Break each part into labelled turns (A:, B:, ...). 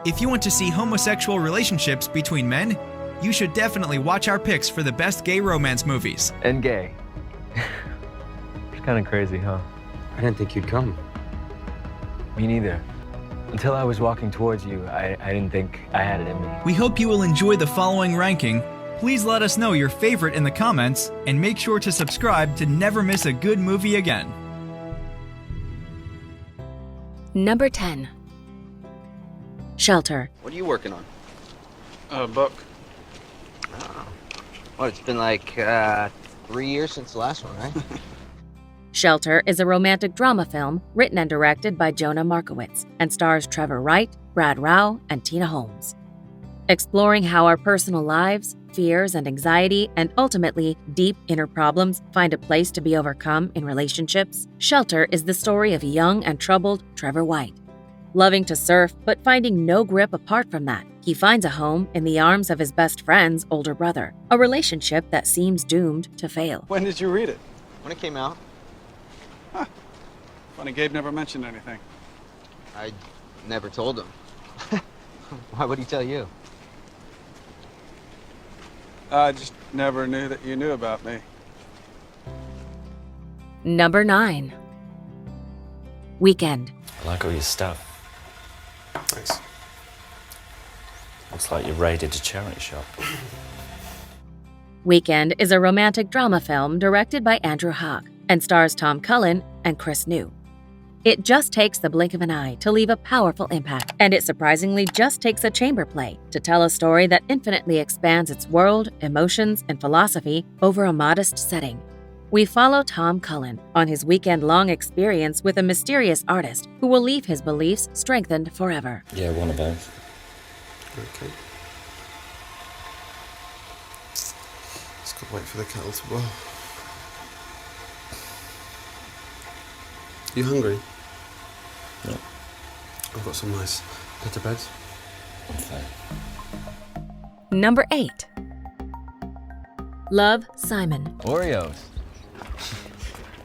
A: If you want to see homosexual relationships between men, you should definitely watch our picks for the best gay romance movies.
B: And gay. It's kind of crazy, huh?
C: I didn't think you'd come.
B: Me neither. Until I was walking towards you, I didn't think I had it in me.
A: We hope you will enjoy the following ranking. Please let us know your favorite in the comments, and make sure to subscribe to never miss a good movie again.
D: Number 10. Shelter.
C: What are you working on?
E: A book.
C: Well, it's been like 3 years since the last one, right?
D: Shelter is a romantic drama film written and directed by Jonah Markowitz and stars Trevor Wright, Brad Rao, and Tina Holmes. Exploring how our personal lives, fears, and anxiety, and ultimately deep inner problems find a place to be overcome in relationships, Shelter is the story of young and troubled Trevor White. Loving to surf, but finding no grip apart from that, he finds a home in the arms of his best friend's older brother, a relationship that seems doomed to fail.
E: When did you read it?
C: When it came out.
E: Huh. Funny Gabe never mentioned anything.
C: I never told him. Why would he tell you?
E: I just never knew that you knew about me.
D: Number 9. Weekend.
F: I like all your stuff.
G: Thanks.
F: Looks like you raided a charity shop.
D: Weekend is a romantic drama film directed by Andrew Hawk and stars Tom Cullen and Chris New. It just takes the blink of an eye to leave a powerful impact, and it surprisingly just takes a chamber play to tell a story that infinitely expands its world, emotions, and philosophy over a modest setting. We follow Tom Cullen on his weekend-long experience with a mysterious artist who will leave his beliefs strengthened forever.
F: Yeah, one of both.
G: Okay. Just gotta wait for the kettle to boil. You hungry?
F: No.
G: I've got some nice pita breads.
F: I'm fine.
D: Number 8. Love, Simon.
B: Oreos.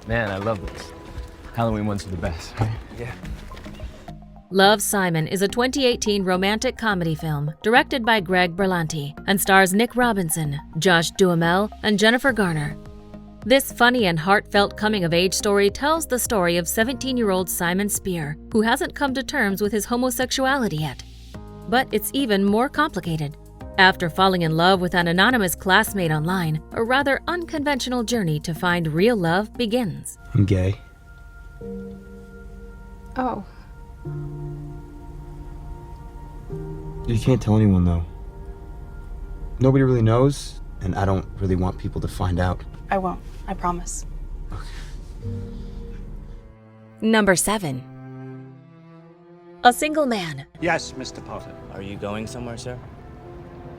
B: Man, I love those. Halloween ones are the best, right?
C: Yeah.
D: Love, Simon is a 2018 romantic comedy film directed by Greg Berlanti and stars Nick Robinson, Josh Duhamel, and Jennifer Garner. This funny and heartfelt coming-of-age story tells the story of 17-year-old Simon Spear, who hasn't come to terms with his homosexuality yet. But it's even more complicated. After falling in love with an anonymous classmate online, a rather unconventional journey to find real love begins.
C: I'm gay.
H: Oh.
C: You can't tell anyone, though. Nobody really knows, and I don't really want people to find out.
H: I won't. I promise.
D: Number 7. A Single Man.
I: Yes, Mr. Potter.
F: Are you going somewhere, sir?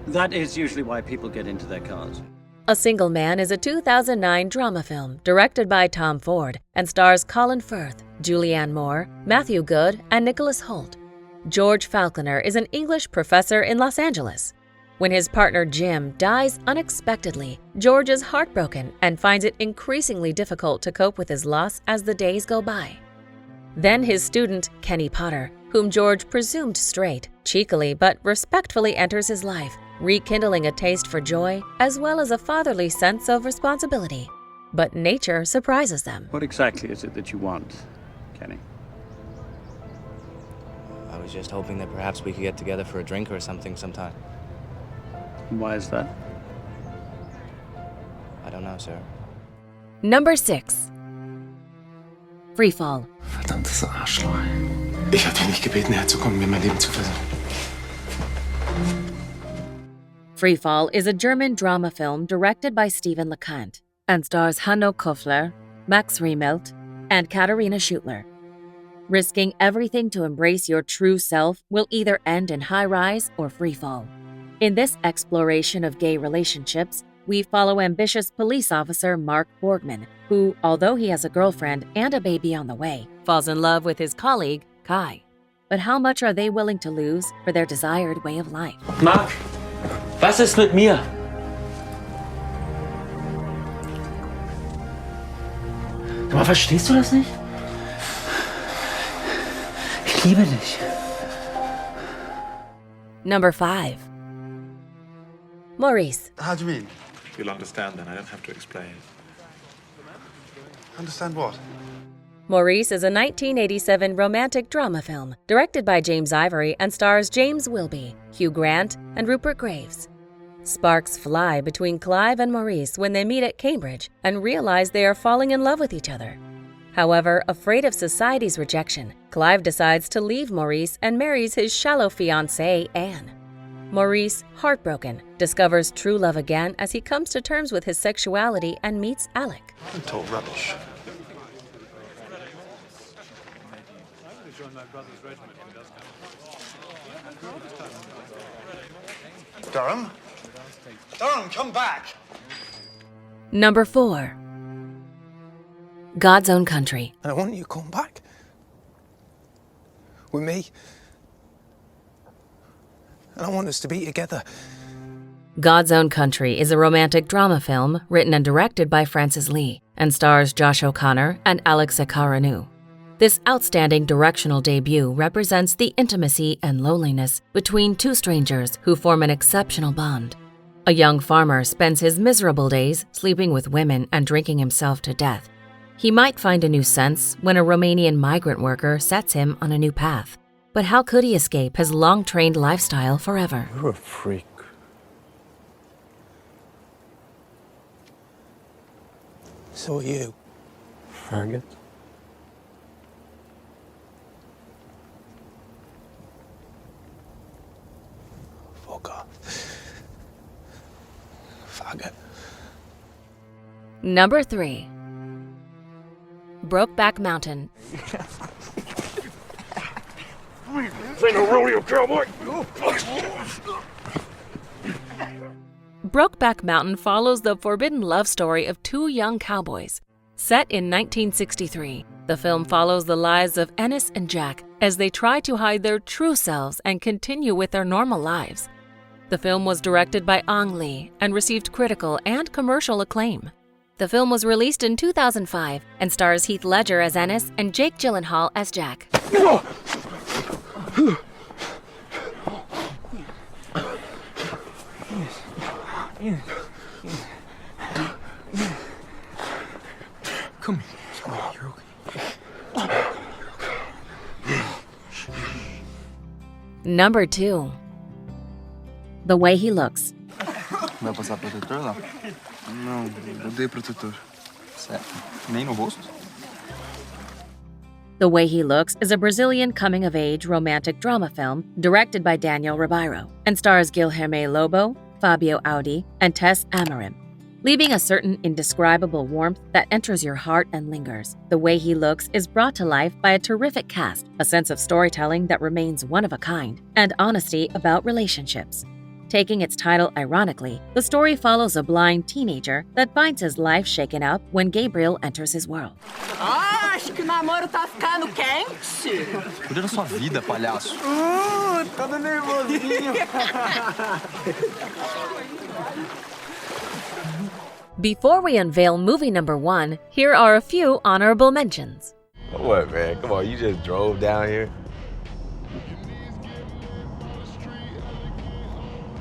I: That is usually why people get into their cars.
D: A Single Man is a 2009 drama film directed by Tom Ford and stars Colin Firth, Julianne Moore, Matthew Good, and Nicholas Hoult. George Falconer is an English professor in Los Angeles. When his partner Jim dies unexpectedly, George is heartbroken and finds it increasingly difficult to cope with his loss as the days go by. Then his student, Kenny Potter, whom George presumed straight, cheekily but respectfully enters his life, rekindling a taste for joy as well as a fatherly sense of responsibility. But nature surprises them.
I: What exactly is it that you want, Kenny?
F: I was just hoping that perhaps we could get together for a drink or something sometime.
I: And why is that?
F: I don't know, sir.
D: Number 6. Freefall.
G: Verdammtes Arschloch. Ich hab dich nicht gebeten, herzukommen, mir mein Leben zu versauen.
D: Freefall is a German drama film directed by Stephen LeCant and stars Hanno Kofler, Max Riemelt, and Katharina Schutler. Risking everything to embrace your true self will either end in high rise or freefall. In this exploration of gay relationships, we follow ambitious police officer Mark Borgman, who, although he has a girlfriend and a baby on the way, falls in love with his colleague, Kai. But how much are they willing to lose for their desired way of life?
J: Mark, was ist mit mir? Aber verstehst du das nicht? Ich liebe dich.
D: Number 5. Maurice.
E: How do you mean?
G: You'll understand then. I don't have to explain.
E: Understand what?
D: Maurice is a 1987 romantic drama film directed by James Ivory and stars James Wilby, Hugh Grant, and Rupert Graves. Sparks fly between Clive and Maurice when they meet at Cambridge and realize they are falling in love with each other. However, afraid of society's rejection, Clive decides to leave Maurice and marries his shallow fiancée, Anne. Maurice, heartbroken, discovers true love again as he comes to terms with his sexuality and meets Alec.
E: I'm told rubbish. Durham? Durham, come back!
D: Number 4. God's Own Country.
H: And I want you to come back. With me. And I want us to be together.
D: God's Own Country is a romantic drama film written and directed by Francis Lee and stars Josh O'Connor and Alex Akaranu. This outstanding directional debut represents the intimacy and loneliness between two strangers who form an exceptional bond. A young farmer spends his miserable days sleeping with women and drinking himself to death. He might find a new sense when a Romanian migrant worker sets him on a new path. But how could he escape his long-trained lifestyle forever?
B: You're a freak.
H: So are you.
B: Faggot.
H: Fuck off. Faggot.
D: Number 3. Brokeback Mountain. Brokeback Mountain follows the forbidden love story of two young cowboys. Set in 1963, the film follows the lives of Ennis and Jack as they try to hide their true selves and continue with their normal lives. The film was directed by Ang Lee and received critical and commercial acclaim. The film was released in 2005 and stars Heath Ledger as Ennis and Jake Gyllenhaal as Jack.
H: Come here. You're okay.
D: Number 2. The Way He Looks.
C: Vai passar protetor lá? Não, odeio protetor. Sério, nem no rosto?
D: The Way He Looks is a Brazilian coming-of-age romantic drama film directed by Daniel Ribeiro and stars Guilherme Lobo, Fabio Audi, and Tess Amorim. Leaving a certain indescribable warmth that enters your heart and lingers, The Way He Looks is brought to life by a terrific cast, a sense of storytelling that remains one of a kind, and honesty about relationships. Taking its title ironically, the story follows a blind teenager that finds his life shaken up when Gabriel enters his world.
K: Acho que o namoro tá ficando quente.
C: Cuida da sua vida, palhaço.
K: Tá nervosinho.
D: Before we unveil movie number 1, here are a few honorable mentions.
B: What, man? Come on, you just drove down here?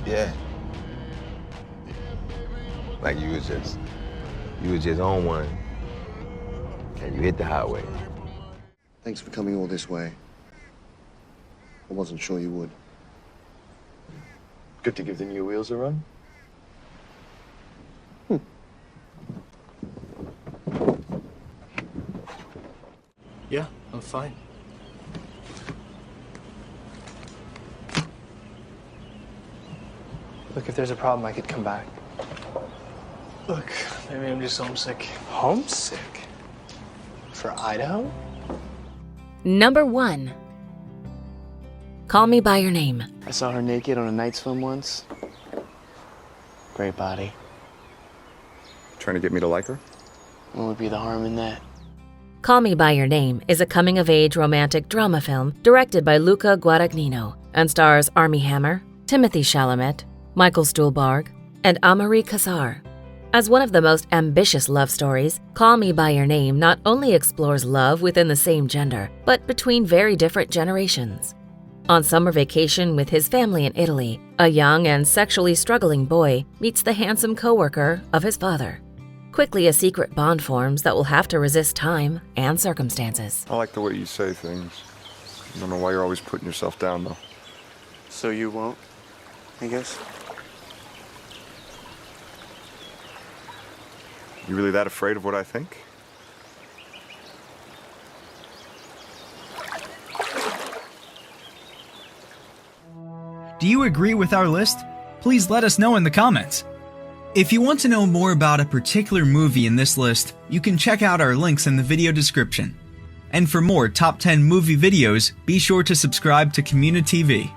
B: Yeah. Like you was just on one. And you hit the highway.
L: Thanks for coming all this way. I wasn't sure you would.
B: Good to give the new wheels a run?
H: Yeah, I'm fine. Look, if there's a problem, I could come back. Look, maybe I'm just homesick. Homesick? For Idaho?
D: Number 1. Call Me By Your Name.
J: I saw her naked on a night swim once. Great body.
E: Trying to get me to like her?
J: What would be the harm in that?
D: Call Me By Your Name is a coming-of-age romantic drama film directed by Luca Guadagnino and stars Armie Hammer, Timothy Chalamet, Michael Stuhlbarg, and Amaury Cassar. As one of the most ambitious love stories, Call Me By Your Name not only explores love within the same gender, but between very different generations. On summer vacation with his family in Italy, a young and sexually struggling boy meets the handsome coworker of his father. Quickly, a secret bond forms that will have to resist time and circumstances.
M: I like the way you say things. I don't know why you're always putting yourself down, though.
J: So you won't, I guess?
M: You really that afraid of what I think?
A: Do you agree with our list? Please let us know in the comments. If you want to know more about a particular movie in this list, you can check out our links in the video description. And for more top 10 movie videos, be sure to subscribe to communiTV.